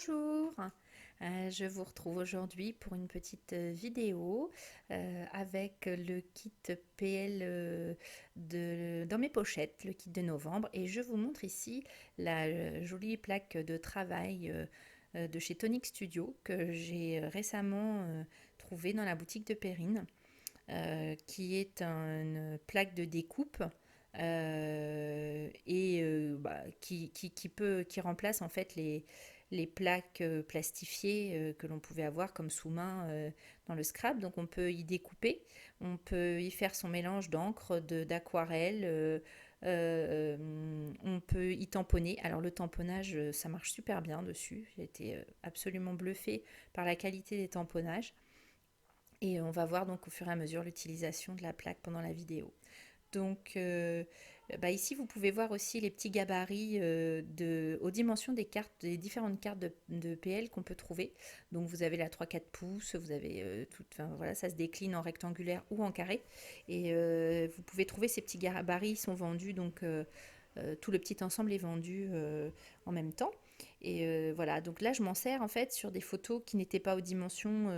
Bonjour, je vous retrouve aujourd'hui pour une petite vidéo avec le kit PL dans mes pochettes, le kit de novembre, et je vous montre ici la jolie plaque de travail de chez Tonic Studio que j'ai récemment trouvée dans la boutique de Perrine, qui est une plaque de découpe qui remplace en fait les plaques plastifiées que l'on pouvait avoir comme sous-main dans le scrap. Donc on peut y découper, on peut y faire son mélange d'encre, d'aquarelle, on peut y tamponner. Alors le tamponnage, ça marche super bien dessus. J'ai été absolument bluffée par la qualité des tamponnages. Et on va voir donc au fur et à mesure l'utilisation de la plaque pendant la vidéo. Donc ici vous pouvez voir aussi les petits gabarits aux dimensions des cartes, des différentes cartes de PL qu'on peut trouver. Donc vous avez la 3-4 pouces, vous avez voilà, ça se décline en rectangulaire ou en carré. Et vous pouvez trouver ces petits gabarits, ils sont vendus, donc tout le petit ensemble est vendu en même temps. Et voilà, donc là je m'en sers en fait sur des photos qui n'étaient pas aux dimensions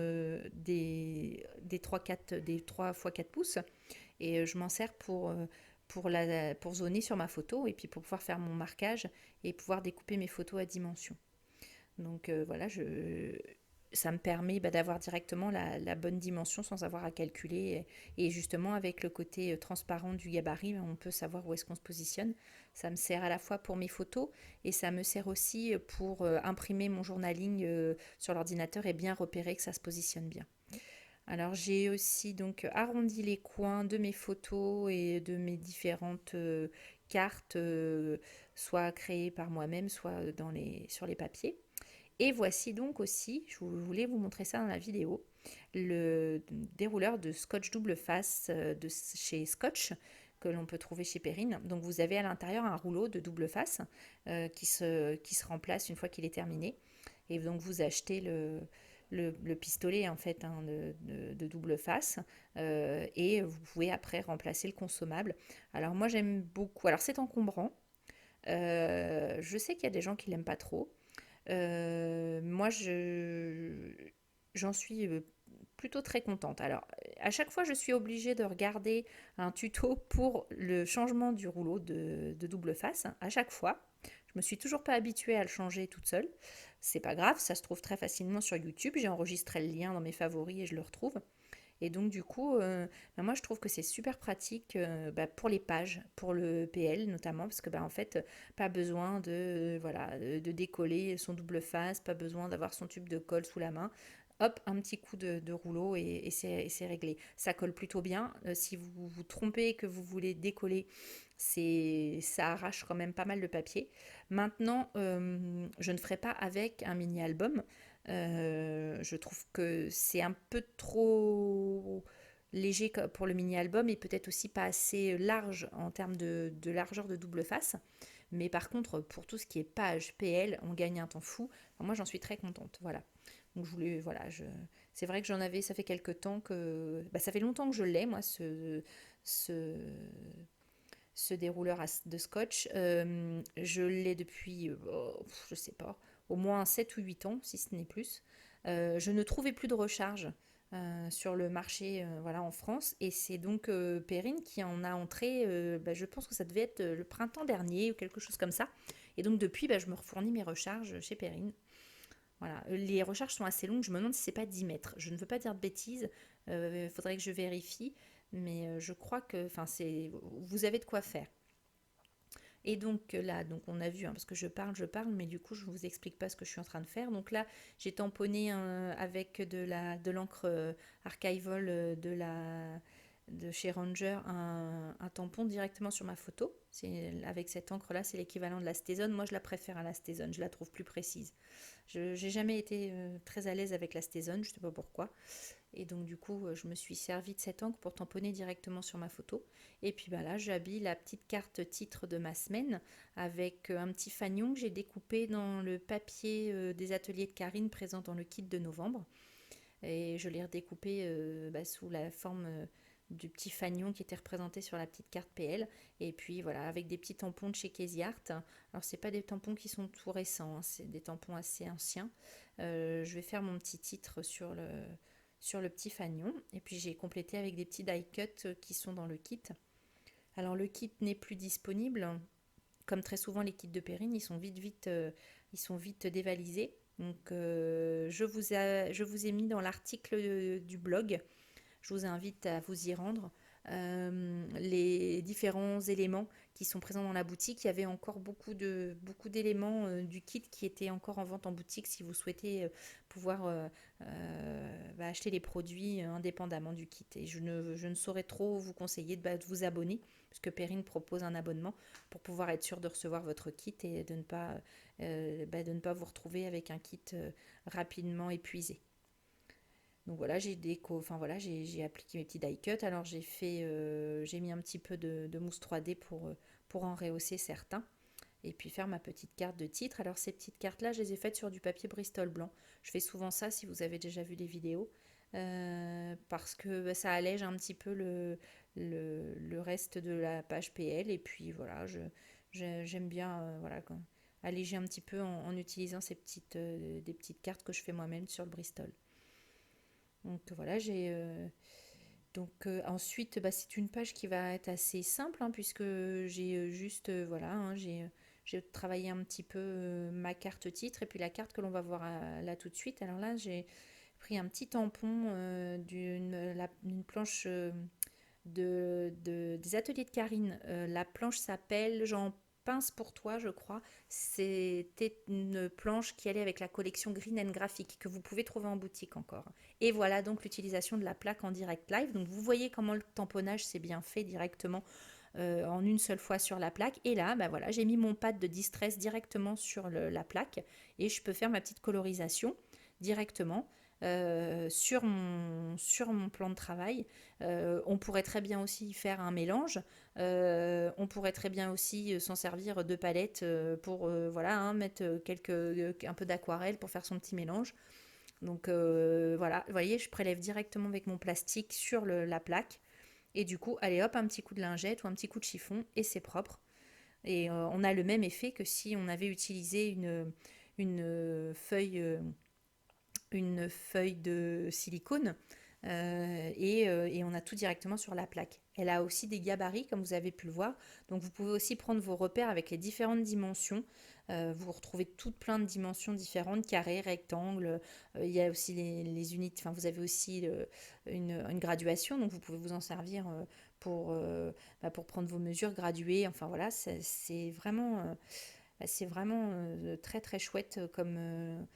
des 3 x 4 pouces. Et je m'en sers pour zoner sur ma photo et puis pour pouvoir faire mon marquage et pouvoir découper mes photos à dimension. Donc voilà, ça me permet d'avoir directement la bonne dimension sans avoir à calculer. Et justement, avec le côté transparent du gabarit, on peut savoir où est-ce qu'on se positionne. Ça me sert à la fois pour mes photos et ça me sert aussi pour imprimer mon journaling sur l'ordinateur et bien repérer que ça se positionne bien. Alors j'ai aussi donc arrondi les coins de mes photos et de mes différentes cartes, soit créées par moi-même, soit sur les papiers. Et voici donc aussi, je voulais vous montrer ça dans la vidéo, le dérouleur de scotch double face de chez Scotch que l'on peut trouver chez Perrine. Donc vous avez à l'intérieur un rouleau de double face qui se remplace une fois qu'il est terminé. Et donc vous achetez le pistolet en fait de double face et vous pouvez après remplacer le consommable. Alors moi j'aime beaucoup, alors c'est encombrant, je sais qu'il y a des gens qui l'aiment pas trop. Moi j'en suis plutôt très contente. Alors à chaque fois je suis obligée de regarder un tuto pour le changement du rouleau de double face, à chaque fois. Je me suis toujours pas habituée à le changer toute seule. C'est pas grave, ça se trouve très facilement sur YouTube. J'ai enregistré le lien dans mes favoris et je le retrouve. Et donc du coup, moi je trouve que c'est super pratique pour les pages, pour le PL notamment, parce que en fait, pas besoin de décoller son double face, pas besoin d'avoir son tube de colle sous la main. Hop, un petit coup de rouleau et c'est réglé. Ça colle plutôt bien. Si vous vous trompez et que vous voulez décoller, ça arrache quand même pas mal de papier. Maintenant, je ne ferai pas avec un mini-album. Je trouve que c'est un peu trop léger pour le mini-album et peut-être aussi pas assez large en termes de largeur de double face. Mais par contre, pour tout ce qui est page, PL, on gagne un temps fou. Enfin, moi, j'en suis très contente. Voilà. Donc, c'est vrai que j'en avais, ça fait quelques temps que. Ça fait longtemps que je l'ai, moi, ce, ce dérouleur de scotch. Je l'ai depuis, je sais pas, au moins 7 ou 8 ans, si ce n'est plus. Je ne trouvais plus de recharge sur le marché voilà, en France. Et c'est donc Perrine qui en a entré, je pense que ça devait être le printemps dernier ou quelque chose comme ça. Et donc depuis, je me refournis mes recharges chez Perrine. Voilà. Les recharges sont assez longues, je me demande si c'est pas 10 mètres. Je ne veux pas dire de bêtises, il faudrait que je vérifie, mais je crois que vous avez de quoi faire. Et donc là, donc on a vu, parce que je parle, mais du coup je ne vous explique pas ce que je suis en train de faire. Donc là, j'ai tamponné avec de l'encre Archival de chez Ranger un tampon directement sur ma photo. Avec cette encre-là, c'est l'équivalent de la Stézone. Moi, je la préfère à la Stézone, je la trouve plus précise. Je n'ai jamais été très à l'aise avec la Stézone, je ne sais pas pourquoi. Et donc du coup, je me suis servi de cette encre pour tamponner directement sur ma photo. Et puis là, j'habille la petite carte titre de ma semaine avec un petit fanion que j'ai découpé dans le papier des ateliers de Karine présent dans le kit de novembre. Et je l'ai redécoupé sous la forme du petit fanion qui était représenté sur la petite carte PL. Et puis voilà, avec des petits tampons de chez Casey Art. Alors c'est pas des tampons qui sont tout récents, hein, c'est des tampons assez anciens. Je vais faire mon petit titre sur le petit fanion. Et puis j'ai complété avec des petits die cuts qui sont dans le kit. Alors le kit n'est plus disponible. Comme très souvent les kits de Perrine, ils sont vite dévalisés. Donc je vous ai mis dans l'article du blog, je vous invite à vous y rendre. Les différents éléments qui sont présents dans la boutique. Il y avait encore beaucoup d'éléments du kit qui étaient encore en vente en boutique si vous souhaitez pouvoir acheter les produits indépendamment du kit. Et je ne saurais trop vous conseiller de vous abonner puisque Perrine propose un abonnement pour pouvoir être sûr de recevoir votre kit et de ne pas vous retrouver avec un kit rapidement épuisé. Donc voilà, enfin voilà, j'ai appliqué mes petits die cuts. Alors j'ai mis un petit peu de mousse 3D pour en rehausser certains. Et puis faire ma petite carte de titre. Alors ces petites cartes-là, je les ai faites sur du papier Bristol blanc. Je fais souvent ça si vous avez déjà vu les vidéos. Parce que ça allège un petit peu le reste de la page PL. Et puis voilà, j'aime bien voilà, alléger un petit peu en utilisant des petites cartes que je fais moi-même sur le Bristol. Donc voilà, ensuite, c'est une page qui va être assez simple hein, puisque j'ai juste voilà, hein, j'ai travaillé un petit peu ma carte titre et puis la carte que l'on va voir là tout de suite. Alors là, j'ai pris un petit tampon d'une planche des ateliers de Karine. La planche s'appelle J'en pince pour toi, je crois. C'était une planche qui allait avec la collection Green and Graphic que vous pouvez trouver en boutique encore. Et voilà donc l'utilisation de la plaque en direct live. Donc vous voyez comment le tamponnage s'est bien fait directement en une seule fois sur la plaque. Et là, voilà, j'ai mis mon pad de distress directement sur la plaque et je peux faire ma petite colorisation directement. Sur mon plan de travail. On pourrait très bien aussi faire un mélange. On pourrait très bien aussi s'en servir de palette pour voilà, hein, mettre un peu d'aquarelle pour faire son petit mélange. Donc voilà, vous voyez, je prélève directement avec mon plastique sur la plaque. Et du coup, allez hop, un petit coup de lingette ou un petit coup de chiffon et c'est propre. Et on a le même effet que si on avait utilisé une feuille, euh, une feuille de silicone et on a tout directement sur la plaque. Elle a aussi des gabarits comme vous avez pu le voir, donc vous pouvez aussi prendre vos repères avec les différentes dimensions. Vous retrouvez toutes plein de dimensions différentes, carrés, rectangles. Il y a aussi les unités, enfin vous avez aussi une graduation, donc vous pouvez vous en servir pour prendre vos mesures graduées. Enfin voilà, c'est vraiment très très chouette comme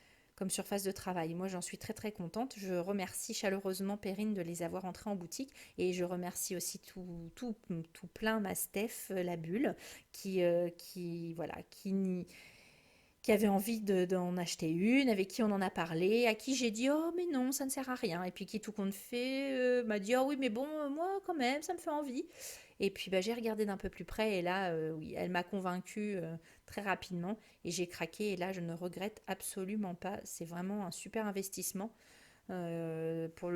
surface de travail. Moi, j'en suis très très contente. Je remercie chaleureusement Perrine de les avoir entrés en boutique et je remercie aussi tout plein ma Steph, la bulle, voilà, qui avait envie d'en acheter une, avec qui on en a parlé, à qui j'ai dit oh mais non, ça ne sert à rien, et puis qui tout compte fait m'a dit oh oui mais bon, moi quand même, ça me fait envie. Et puis j'ai regardé d'un peu plus près et là, oui, elle m'a convaincue très rapidement et j'ai craqué et là je ne regrette absolument pas. C'est vraiment un super investissement voilà, pour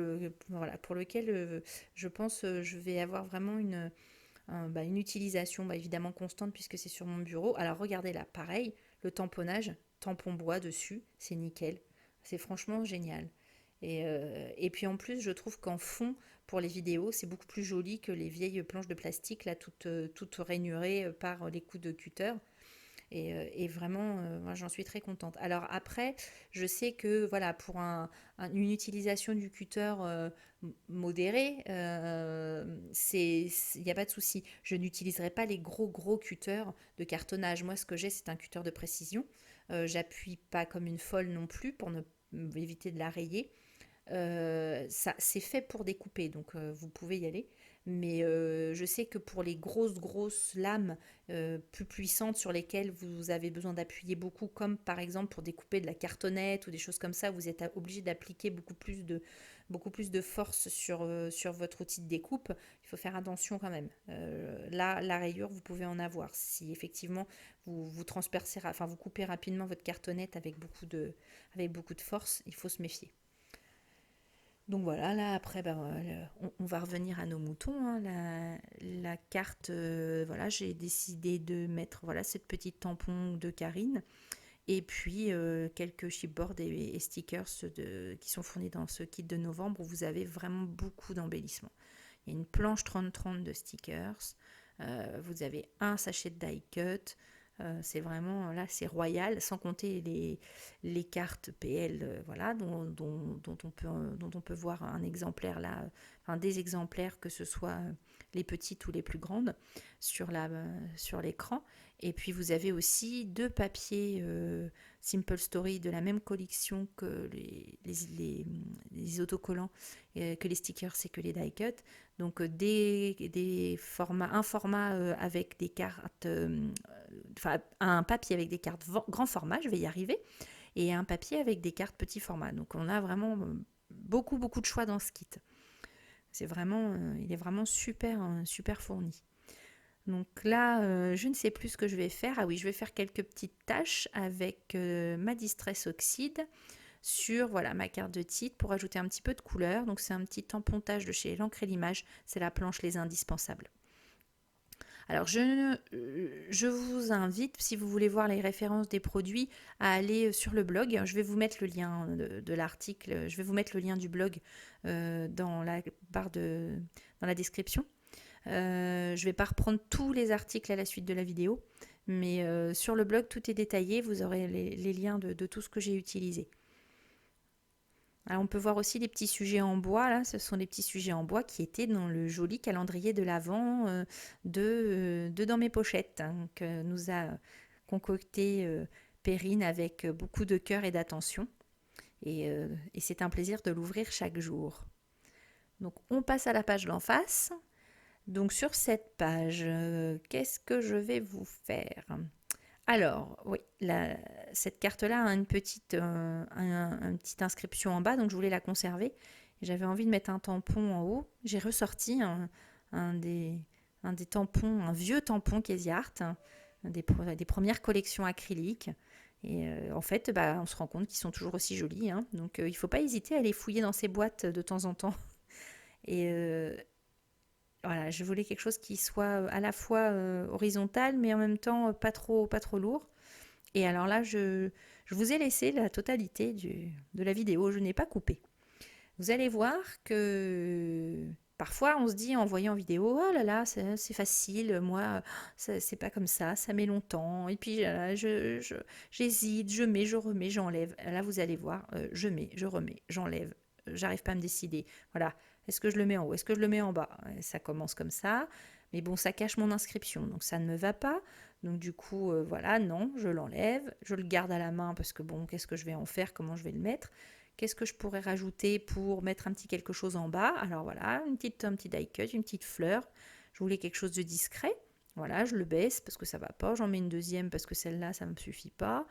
lequel je pense je vais avoir vraiment une utilisation évidemment constante puisque c'est sur mon bureau. Alors regardez là, pareil, le tamponnage, tampon bois dessus, c'est nickel. C'est franchement génial. Et puis en plus, je trouve qu'en fond, pour les vidéos, c'est beaucoup plus joli que les vieilles planches de plastique, là, toutes rainurées par les coups de cutter. Et vraiment, moi, j'en suis très contente. Alors après, je sais que voilà, pour une utilisation du cutter modérée, il n'y a pas de souci. Je n'utiliserai pas les gros cutters de cartonnage. Moi, ce que j'ai, c'est un cutter de précision. J'appuie pas comme une folle non plus pour éviter de la rayer. Ça, c'est fait pour découper, donc vous pouvez y aller. Mais je sais que pour les grosses lames plus puissantes sur lesquelles vous avez besoin d'appuyer beaucoup, comme par exemple pour découper de la cartonnette ou des choses comme ça, vous êtes obligé d'appliquer beaucoup plus de force sur votre outil de découpe. Il faut faire attention quand même. Là, la rayure, vous pouvez en avoir. Si effectivement vous transpercez, enfin vous coupez rapidement votre cartonnette avec beaucoup de force, il faut se méfier. Donc voilà, là après, on va revenir à nos moutons, hein. La carte, voilà, j'ai décidé de mettre voilà, cette petite tampon de Karine. Et puis quelques chipboards et stickers qui sont fournis dans ce kit de novembre où vous avez vraiment beaucoup d'embellissements. Il y a une planche 30-30 de stickers, vous avez un sachet de die cut, c'est vraiment, là c'est royal, sans compter les cartes PL, voilà, dont on peut voir un exemplaire là, enfin des exemplaires, que ce soit les petites ou les plus grandes, sur l'écran. Et puis vous avez aussi deux papiers Simple Story de la même collection que les autocollants, que les stickers et que les die cut. Donc des formats, un format avec des cartes, enfin un papier avec des cartes grand format, je vais y arriver, et un papier avec des cartes petit format. Donc on a vraiment beaucoup de choix dans ce kit. C'est vraiment, il est vraiment super super fourni. Donc là, je ne sais plus ce que je vais faire. Ah oui, je vais faire quelques petites tâches avec ma Distress Oxide sur voilà, ma carte de titre pour ajouter un petit peu de couleur. Donc c'est un petit tampontage de chez l'encre et l'image. C'est la planche Les Indispensables. Alors je vous invite, si vous voulez voir les références des produits, à aller sur le blog. Je vais vous mettre le lien de l'article, je vais vous mettre le lien du blog dans la barre dans la description. Je ne vais pas reprendre tous les articles à la suite de la vidéo, mais sur le blog, tout est détaillé. Vous aurez les liens de tout ce que j'ai utilisé. Alors, on peut voir aussi les petits sujets en bois. Là, ce sont des petits sujets en bois qui étaient dans le joli calendrier de l'Avent de Dans mes pochettes, hein, que nous a concocté Perrine avec beaucoup de cœur et d'attention. Et c'est un plaisir de l'ouvrir chaque jour. Donc, on passe à la page d'en face. Donc sur cette page, qu'est-ce que je vais vous faire? Alors, oui, cette carte-là a une petite inscription en bas, donc je voulais la conserver. J'avais envie de mettre un tampon en haut. J'ai ressorti un des, un des tampons, un vieux tampon Casey Art, hein, des premières collections acryliques. Et en fait, on se rend compte qu'ils sont toujours aussi jolis, hein. Donc il ne faut pas hésiter à les fouiller dans ces boîtes de temps en temps. Et, voilà, je voulais quelque chose qui soit à la fois horizontal, mais en même temps pas trop lourd. Et alors là, je vous ai laissé la totalité de la vidéo, je n'ai pas coupé. Vous allez voir que parfois on se dit en voyant vidéo, oh là là, c'est facile, moi, c'est pas comme ça met longtemps. Et puis j'hésite, je mets, je remets, j'enlève. Là, vous allez voir, je mets, je remets, j'enlève. J'arrive pas à me décider. Voilà. Est-ce que je le mets en haut? Est-ce que je le mets en bas? Ça commence comme ça. Mais bon, ça cache mon inscription, donc ça ne me va pas. Donc du coup, voilà, non, je l'enlève. Je le garde à la main parce que bon, qu'est-ce que je vais en faire? Comment je vais le mettre? Qu'est-ce que je pourrais rajouter pour mettre un petit quelque chose en bas? Alors voilà, un petit die cut, une petite fleur. Je voulais quelque chose de discret. Voilà, je le baisse parce que ça va pas. J'en mets une deuxième parce que celle-là, ça ne me suffit pas.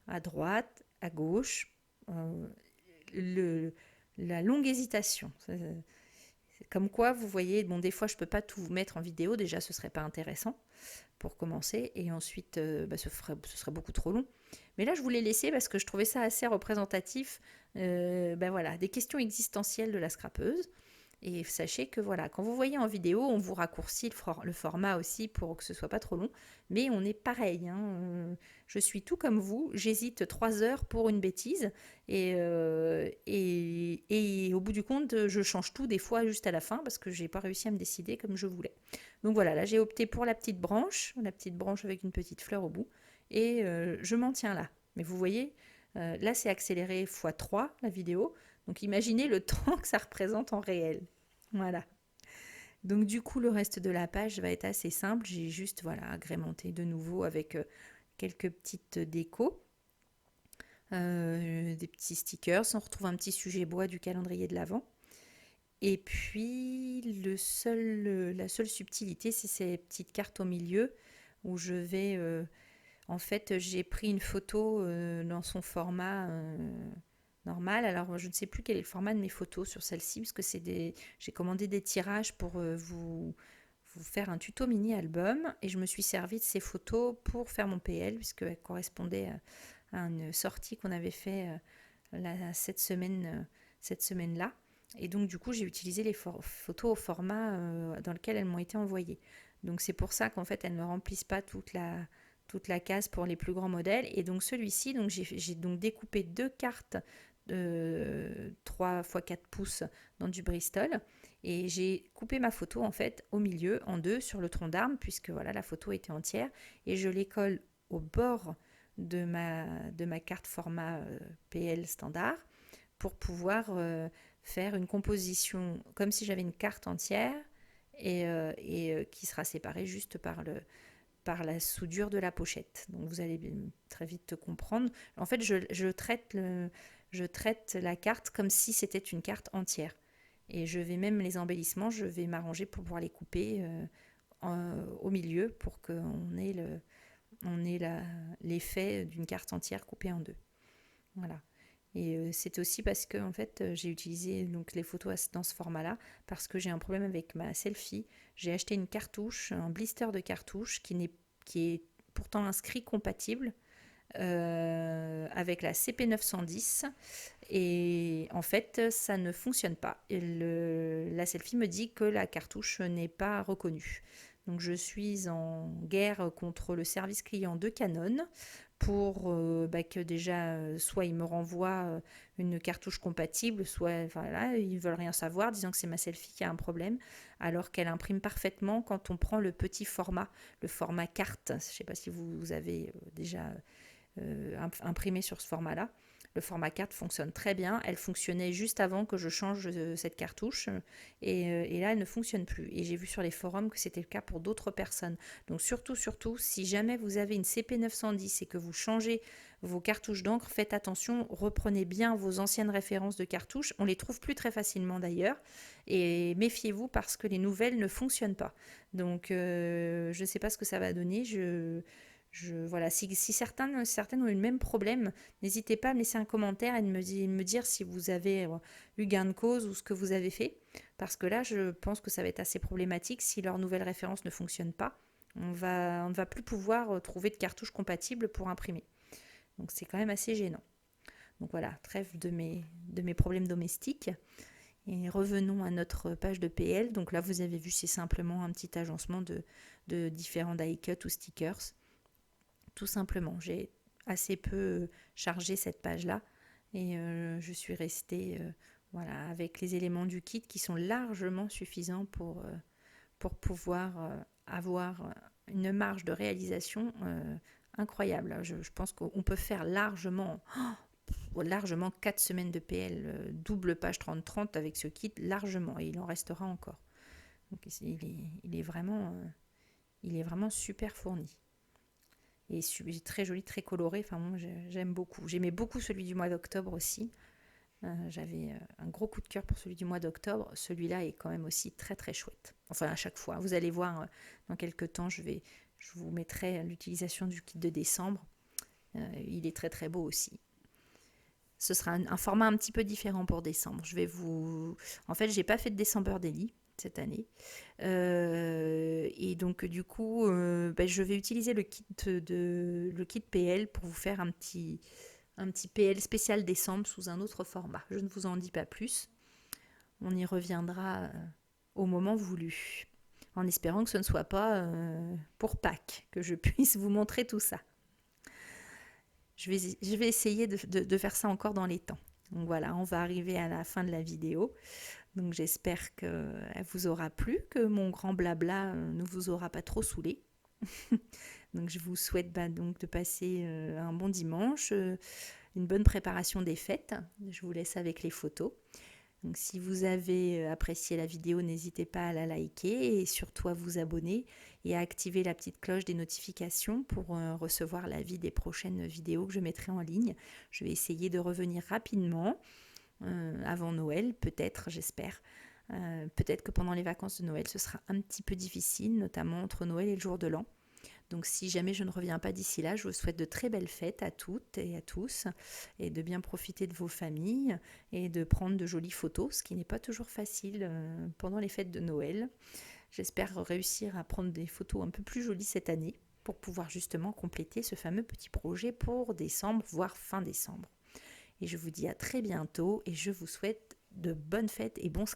À droite, à gauche. Euh, le, la longue hésitation. C'est comme quoi, vous voyez, bon, des fois, je ne peux pas tout vous mettre en vidéo. Déjà, ce ne serait pas intéressant pour commencer. Et ensuite, ce serait beaucoup trop long. Mais là, je voulais laisser parce que je trouvais ça assez représentatif voilà, des questions existentielles de la scrapeuse. Et sachez que voilà, quand vous voyez en vidéo, on vous raccourcit le format aussi pour que ce soit pas trop long. Mais on est pareil, hein. Je suis tout comme vous. J'hésite 3 heures pour une bêtise. Et au bout du compte, je change tout des fois juste à la fin parce que j'ai pas réussi à me décider comme je voulais. Donc voilà, là j'ai opté pour la petite branche avec une petite fleur au bout. Et je m'en tiens là. Mais vous voyez, là c'est accéléré x3 la vidéo. Donc imaginez le temps que ça représente en réel. Voilà. Donc du coup, le reste de la page va être assez simple. J'ai juste voilà, agrémenté de nouveau avec quelques petites décos, des petits stickers. On retrouve un petit sujet bois du calendrier de l'Avent. Et puis la seule subtilité, c'est ces petites cartes au milieu où je vais... en fait, j'ai pris une photo dans son format normal. Alors, je ne sais plus quel est le format de mes photos sur celle-ci, parce que j'ai commandé des tirages pour vous faire un tuto mini-album. Et je me suis servi de ces photos pour faire mon PL, puisqu'elles correspondaient à une sortie qu'on avait fait cette semaine-là. Et donc du coup, j'ai utilisé les photos au format dans lequel elles m'ont été envoyées. Donc c'est pour ça qu'en fait, elles ne remplissent pas toute la case pour les plus grands modèles. Et donc celui-ci, donc j'ai donc découpé deux cartes de 3 x 4 pouces dans du Bristol. Et j'ai coupé ma photo en fait au milieu, en deux, sur le tronc d'arbre, puisque voilà, la photo était entière. Et je les colle au bord de ma carte format PL standard pour pouvoir faire une composition comme si j'avais une carte entière et qui sera séparée juste par la soudure de la pochette. Donc vous allez très vite te comprendre. En fait, je traite la carte comme si c'était une carte entière. Et je vais même les embellissements, je vais m'arranger pour pouvoir les couper au milieu pour qu'on ait l'effet d'une carte entière coupée en deux. Voilà. Et c'est aussi parce que en fait, j'ai utilisé donc les photos dans ce format-là parce que j'ai un problème avec ma selfie. J'ai acheté une cartouche, un blister de cartouche qui est pourtant inscrit compatible avec la CP910 et en fait ça ne fonctionne pas. La selfie me dit que la cartouche n'est pas reconnue. Donc je suis en guerre contre le service client de Canon pour que déjà soit ils me renvoient une cartouche compatible, soit voilà, ils veulent rien savoir, disant que c'est ma selfie qui a un problème, alors qu'elle imprime parfaitement quand on prend le petit format, le format carte. Je ne sais pas si vous avez déjà imprimée sur ce format-là. Le format carte fonctionne très bien. Elle fonctionnait juste avant que je change cette cartouche et là elle ne fonctionne plus. Et j'ai vu sur les forums que c'était le cas pour d'autres personnes. Donc surtout, si jamais vous avez une CP910 et que vous changez vos cartouches d'encre, faites attention, reprenez bien vos anciennes références de cartouches. On les trouve plus très facilement d'ailleurs. Et méfiez-vous parce que les nouvelles ne fonctionnent pas. Donc je ne sais pas ce que ça va donner. Voilà, si certaines ont eu le même problème, n'hésitez pas à me laisser un commentaire et de me dire si vous avez eu gain de cause ou ce que vous avez fait. Parce que là, je pense que ça va être assez problématique si leur nouvelle référence ne fonctionne pas. On ne va plus pouvoir trouver de cartouches compatibles pour imprimer. Donc c'est quand même assez gênant. Donc voilà, trêve de mes problèmes domestiques. Et revenons à notre page de PL. Donc là, vous avez vu, c'est simplement un petit agencement de différents die cuts ou stickers. Tout simplement, j'ai assez peu chargé cette page-là et je suis restée voilà, avec les éléments du kit qui sont largement suffisants pour pouvoir avoir une marge de réalisation incroyable. Je pense qu'on peut faire largement 4 semaines de PL, double page 30-30 avec ce kit, largement, et il en restera encore. Donc il est vraiment super fourni. Et très joli, très coloré. Enfin, moi, j'aime beaucoup. J'aimais beaucoup celui du mois d'octobre aussi. J'avais un gros coup de cœur pour celui du mois d'octobre. Celui-là est quand même aussi très très chouette. Enfin, à chaque fois. Vous allez voir, dans quelques temps, je vous mettrai l'utilisation du kit de décembre. Il est très très beau aussi. Ce sera un format un petit peu différent pour décembre. En fait, j'ai pas fait de December Daily cette année. Et donc du coup, je vais utiliser le kit PL pour vous faire un petit PL spécial décembre sous un autre format. Je ne vous en dis pas plus. On y reviendra au moment voulu. En espérant que ce ne soit pas pour Pâques que je puisse vous montrer tout ça. Je vais essayer de faire ça encore dans les temps. Donc voilà, on va arriver à la fin de la vidéo. Donc j'espère qu'elle vous aura plu, que mon grand blabla ne vous aura pas trop saoulé. Donc je vous souhaite donc de passer un bon dimanche, une bonne préparation des fêtes. Je vous laisse avec les photos. Donc si vous avez apprécié la vidéo, n'hésitez pas à la liker et surtout à vous abonner et à activer la petite cloche des notifications pour recevoir l'avis des prochaines vidéos que je mettrai en ligne. Je vais essayer de revenir rapidement avant Noël, peut-être, j'espère. Peut-être que pendant les vacances de Noël, ce sera un petit peu difficile, notamment entre Noël et le jour de l'an. Donc si jamais je ne reviens pas d'ici là, je vous souhaite de très belles fêtes à toutes et à tous et de bien profiter de vos familles et de prendre de jolies photos, ce qui n'est pas toujours facile pendant les fêtes de Noël. J'espère réussir à prendre des photos un peu plus jolies cette année pour pouvoir justement compléter ce fameux petit projet pour décembre, voire fin décembre. Et je vous dis à très bientôt et je vous souhaite de bonnes fêtes et bon